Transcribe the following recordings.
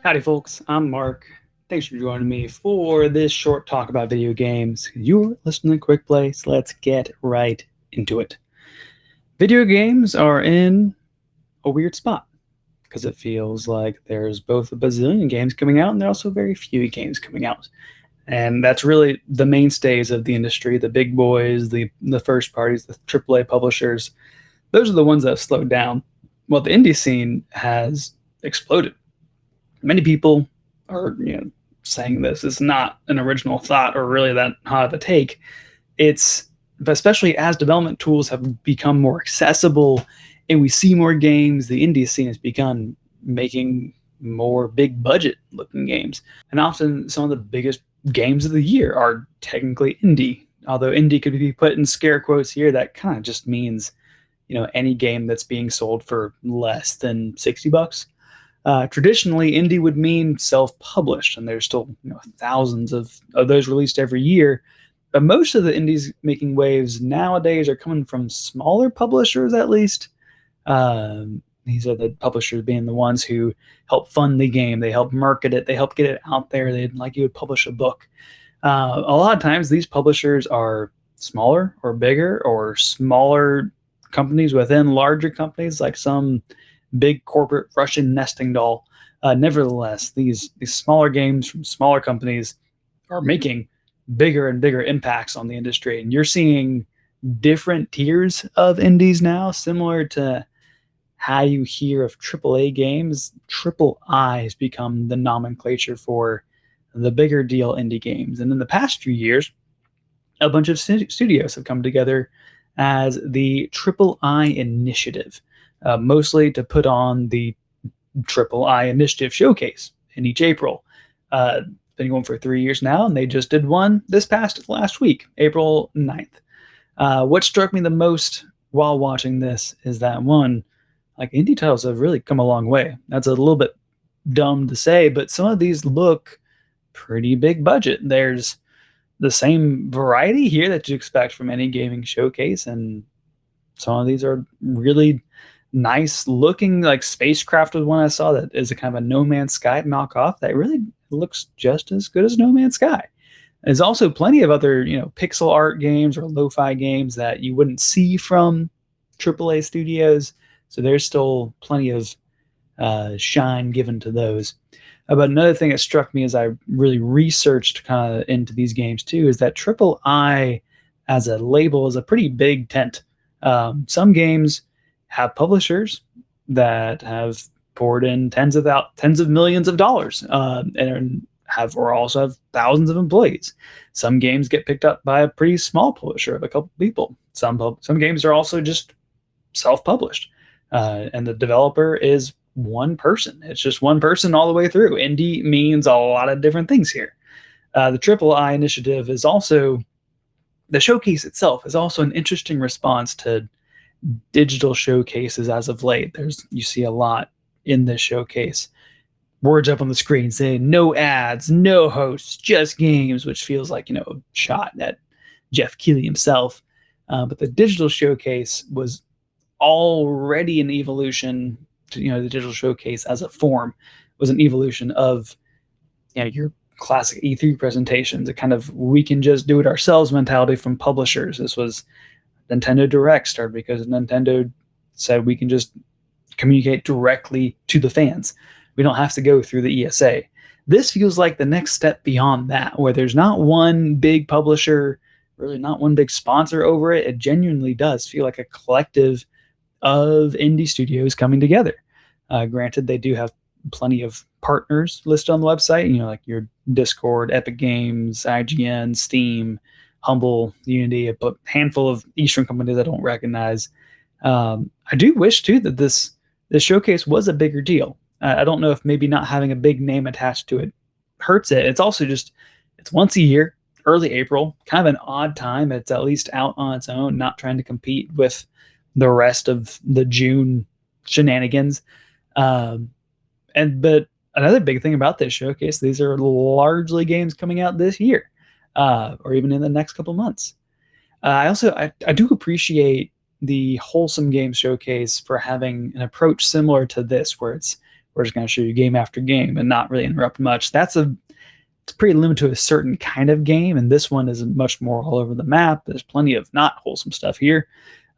Howdy, folks. I'm Mark. Thanks for joining me for this short talk about video games. You're listening to Quick Play, so let's get right into it. Video games are in a weird spot because it feels like there's both a bazillion games coming out and there are also very few games coming out. And that's really the mainstays of the industry, the big boys, the first parties, the AAA publishers. Those are the ones that have slowed down. Well, the indie scene has exploded. Many people are saying this is not an original thought or really that hot of a take. It's especially as development tools have become more accessible and we see more games, the indie scene has begun making more big budget looking games. And often some of the biggest games of the year are technically indie. Although indie could be put in scare quotes here, that kind of just means any game that's being sold for less than $60. Traditionally, indie would mean self-published, and there's still thousands of those released every year. But most of the indies making waves nowadays are coming from smaller publishers, at least. These are the publishers being the ones who help fund the game. They help market it. They help get it out there. They'd like you would publish a book. A lot of times, these publishers are smaller or bigger or smaller companies within larger companies, like some big corporate Russian nesting doll. Nevertheless, these smaller games from smaller companies are making bigger and bigger impacts on the industry. And you're seeing different tiers of indies now, similar to how you hear of AAA games. Triple I has become the nomenclature for the bigger deal indie games. And in the past few years, a bunch of studios have come together as the Triple I Initiative. Mostly to put on the Triple I Initiative Showcase in each April. Been going for 3 years now, and they just did one last week, April 9th. What struck me the most while watching this is that one, like indie titles have really come a long way. That's a little bit dumb to say, but some of these look pretty big budget. There's the same variety here that you expect from any gaming showcase, and some of these are really nice looking. Like Spacecraft was one I saw that is a kind of a No Man's Sky knockoff that really looks just as good as No Man's Sky. There's also plenty of other pixel art games or lo-fi games that you wouldn't see from AAA studios, so there's still plenty of shine given to those. But another thing that struck me as I really researched kind of into these games too is that Triple I as a label is a pretty big tent. Some games have publishers that have poured in tens of millions of dollars and also have thousands of employees. Some games get picked up by a pretty small publisher of a couple people. Some games are also just self-published, and the developer is one person. It's just one person all the way through. Indie means a lot of different things here. The Triple I Initiative is also, the showcase itself is also an interesting response to digital showcases as of late. You see a lot in this showcase. Words up on the screen saying no ads, no hosts, just games, which feels like a shot at Jeff Keighley himself. But the digital showcase was already an evolution. The digital showcase as a form was an evolution of your classic E3 presentations. A kind of we can just do it ourselves mentality from publishers. This was Nintendo Direct started because Nintendo said we can just communicate directly to the fans. We don't have to go through the ESA. This feels like the next step beyond that, where there's not one big publisher, really not one big sponsor over it. It genuinely does feel like a collective of indie studios coming together. Granted, they do have plenty of partners listed on the website, like your Discord, Epic Games, IGN, Steam, Humble, Unity, a handful of Eastern companies I don't recognize. I do wish too that this showcase was a bigger deal. I don't know if maybe not having a big name attached to it hurts it. It's also just, it's once a year, early April, kind of an odd time. It's at least out on its own, not trying to compete with the rest of the June shenanigans. But another big thing about this showcase, these are largely games coming out this year, or even in the next couple months. I do appreciate the Wholesome Games Showcase for having an approach similar to this, where it's we're just going to show you game after game and not really interrupt much. It's pretty limited to a certain kind of game, and this one is much more all over the map. There's plenty of not wholesome stuff here.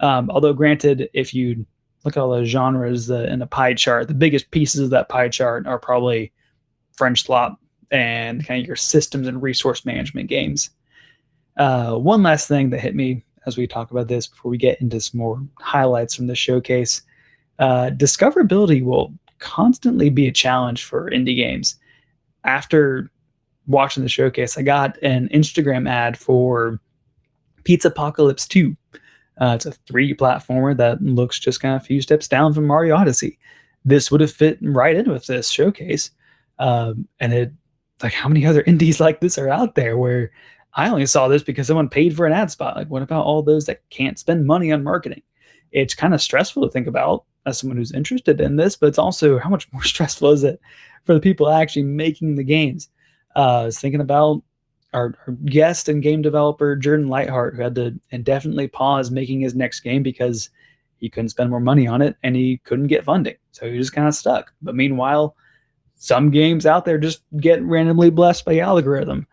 Although granted, if you look at all the genres in the pie chart, the biggest pieces of that pie chart are probably French slot and kind of your systems and resource management games. One last thing that hit me as we talk about this before we get into some more highlights from the showcase, discoverability will constantly be a challenge for indie games. After watching the showcase, I got an Instagram ad for Pizzapocalypse 2. It's a 3D platformer that looks just kind of a few steps down from Mario Odyssey. This would have fit right in with this showcase. And how many other indies like this are out there where I only saw this because someone paid for an ad spot? Like, what about all those that can't spend money on marketing? It's kind of stressful to think about as someone who's interested in this, but it's also how much more stressful is it for the people actually making the games? I was thinking about our guest and game developer, Jordan Lightheart, who had to indefinitely pause making his next game because he couldn't spend more money on it and he couldn't get funding. So he was kind of stuck. But meanwhile, some games out there just get randomly blessed by the algorithm.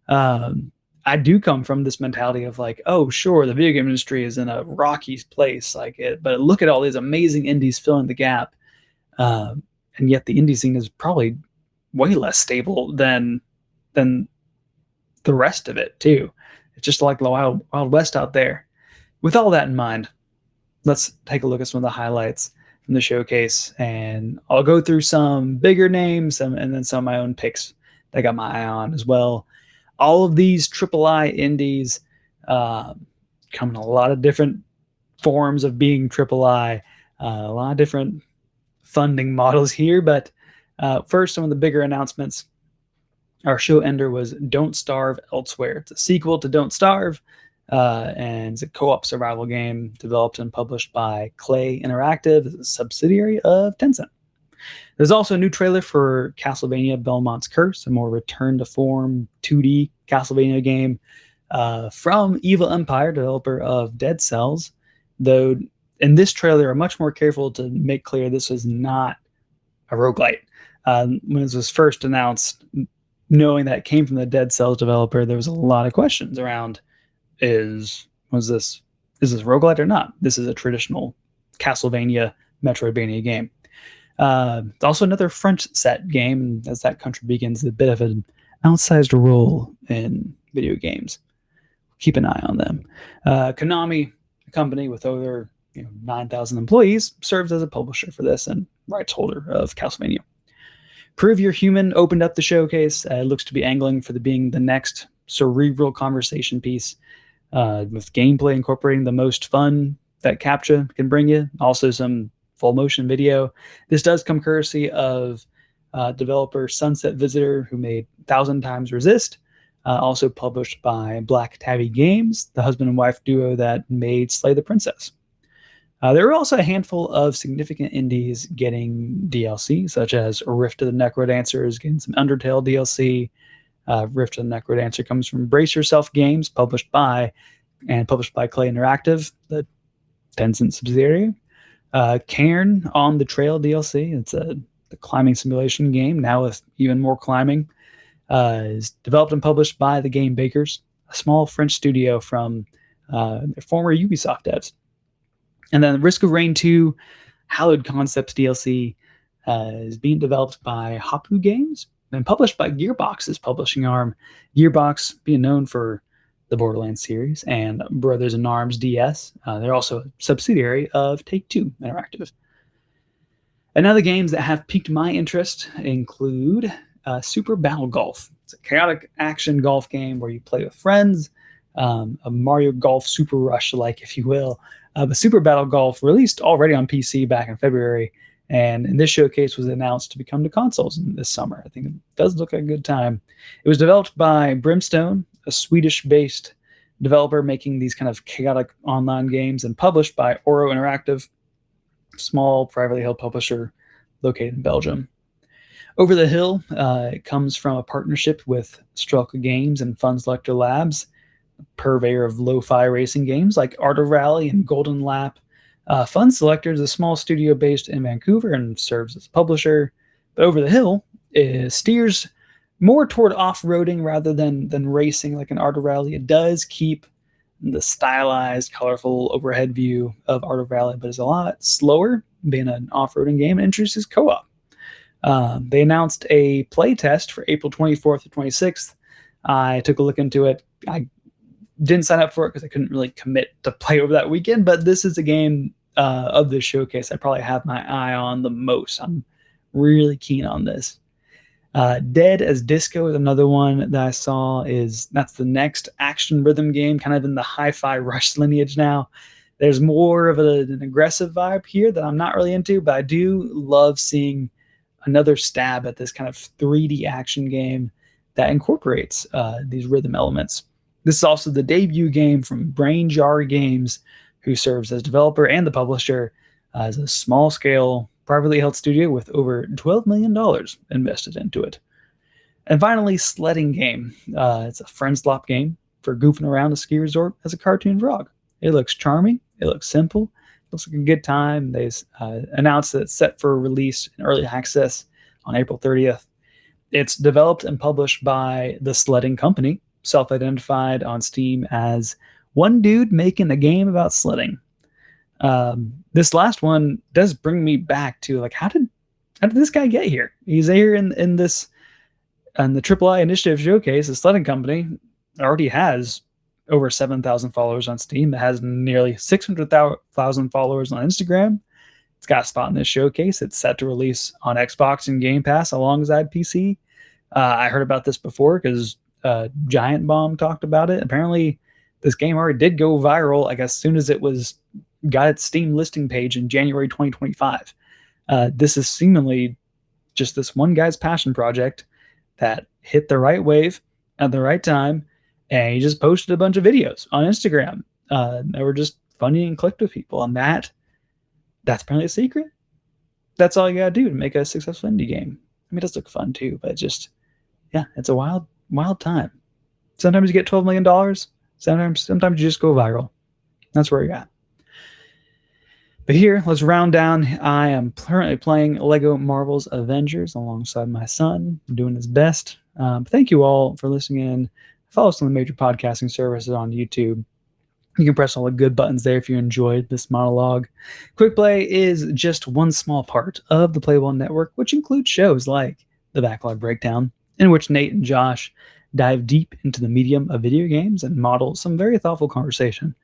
I do come from this mentality of like, oh, sure, the video game industry is in a rocky place, but look at all these amazing indies filling the gap. And yet the indie scene is probably way less stable than the rest of it too. It's just like the wild west out there. With all that in mind, let's take a look at some of the highlights from the showcase, and I'll go through some bigger names and then some of my own picks that I got my eye on as well. All of these AAA indies come in a lot of different forms of being AAA, a lot of different funding models here, but first, some of the bigger announcements. Our show ender was Don't Starve Elsewhere. It's a sequel to Don't Starve, and it's a co-op survival game developed and published by Clay Interactive, a subsidiary of Tencent. There's also a new trailer for Castlevania Belmont's Curse, a more return-to-form 2D Castlevania game from Evil Empire, developer of Dead Cells, though in this trailer are much more careful to make clear this was not a roguelite. When this was first announced, knowing that it came from the Dead Cells developer, there was a lot of questions around, is this roguelite or not? This is a traditional Castlevania Metroidvania game. It's also another French set game, as that country begins a bit of an outsized role in video games. Keep an eye on them. Konami, a company with over 9,000 employees, serves as a publisher for this and rights holder of Castlevania. Prove You're Human opened up the showcase. It looks to be angling for being the next cerebral conversation piece, with gameplay incorporating the most fun that CAPTCHA can bring you. Also some full motion video. This does come courtesy of developer Sunset Visitor, who made 1,000 Times Resist, also published by Black Tabby Games, the husband and wife duo that made Slay the Princess. There were also a handful of significant indies getting DLC, such as Rift of the Necrodancer is getting some Undertale DLC. Rift of the Necrodancer comes from Brace Yourself Games, published by Clay Interactive, the Tencent subsidiary. Cairn on the Trail DLC, it's the climbing simulation game, now with even more climbing, is developed and published by the Game Bakers, a small French studio from their former Ubisoft devs. And then Risk of Rain 2 Hallowed Concepts DLC is being developed by Hapu Games and published by Gearbox's publishing arm. Gearbox being known for the Borderlands series and Brothers in Arms DS. They're also a subsidiary of Take-Two Interactive. And other games that have piqued my interest include Super Battle Golf. It's a chaotic action golf game where you play with friends, a Mario Golf Super Rush, like, if you will. But Super Battle Golf released already on PC back in February, and in this showcase was announced to be coming to consoles this summer. I think it does look like a good time. It was developed by Brimstone, a Swedish-based developer making these kind of chaotic online games, and published by Oro Interactive, a small privately held publisher located in Belgium. Over the Hill, it comes from a partnership with Strelka Games and Fun Selector Labs, purveyor of lo-fi racing games like Art of Rally and Golden Lap. Fun Selector is a small studio based in Vancouver and serves as a publisher. But Over the Hill steers more toward off-roading rather than racing like an Art of Rally. It does keep the stylized, colorful overhead view of Art of Rally, but it's a lot slower, being an off-roading game, and introduces co-op. They announced a play test for April 24th to 26th. I took a look into it. I didn't sign up for it because I couldn't really commit to play over that weekend, but this is a game of this showcase I probably have my eye on the most. I'm really keen on this. Dead as Disco is another one that I saw. That's the next action rhythm game, kind of in the hi-fi Rush lineage now. There's more of an aggressive vibe here that I'm not really into, but I do love seeing another stab at this kind of 3D action game that incorporates these rhythm elements. This is also the debut game from Brain Jar Games, who serves as developer and the publisher, as a small-scale, privately held studio with over $12 million invested into it. And finally, Sledding Game. It's a friend slop game for goofing around a ski resort as a cartoon frog. It looks charming. It looks simple. It looks like a good time. They announced that it's set for release in early access on April 30th. It's developed and published by The Sledding Company, self-identified on Steam as one dude making a game about sledding. This last one does bring me back to, like, how did this guy get here? He's here in the AAA Initiative Showcase. The Sledding Company already has over 7,000 followers on Steam. It has nearly 600,000 followers on Instagram. It's got a spot in this showcase. It's set to release on Xbox and Game Pass alongside PC. I heard about this before because Giant Bomb talked about it. Apparently, this game already did go viral, I guess, as soon as it got its Steam listing page in January 2025. This is seemingly just this one guy's passion project that hit the right wave at the right time, and he just posted a bunch of videos on Instagram that were just funny and clicked with people, and that's apparently a secret. That's all you gotta do to make a successful indie game. I mean, it does look fun too, but just, yeah, it's a wild time. Sometimes you get $12 million. Sometimes you just go viral. That's where you're at. But here, let's round down. I am currently playing Lego Marvel's Avengers alongside my son, doing his best. Thank you all for listening in. Follow us on the major podcasting services on YouTube. You can press all the good buttons there if you enjoyed this monologue. Quick Play is just one small part of the Playable Network, which includes shows like The Backlog Breakdown, in which Nate and Josh dive deep into the medium of video games and model some very thoughtful conversation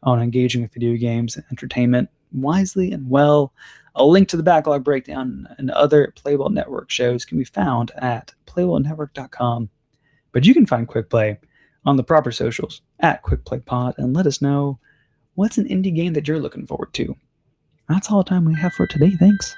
on engaging with video games and entertainment wisely and well. A link to The Backlog Breakdown and other Playable Network shows can be found at playablenetwork.com. But you can find Quick Play on the proper socials at QuickPlayPod and let us know what's an indie game that you're looking forward to. That's all the time we have for today. Thanks.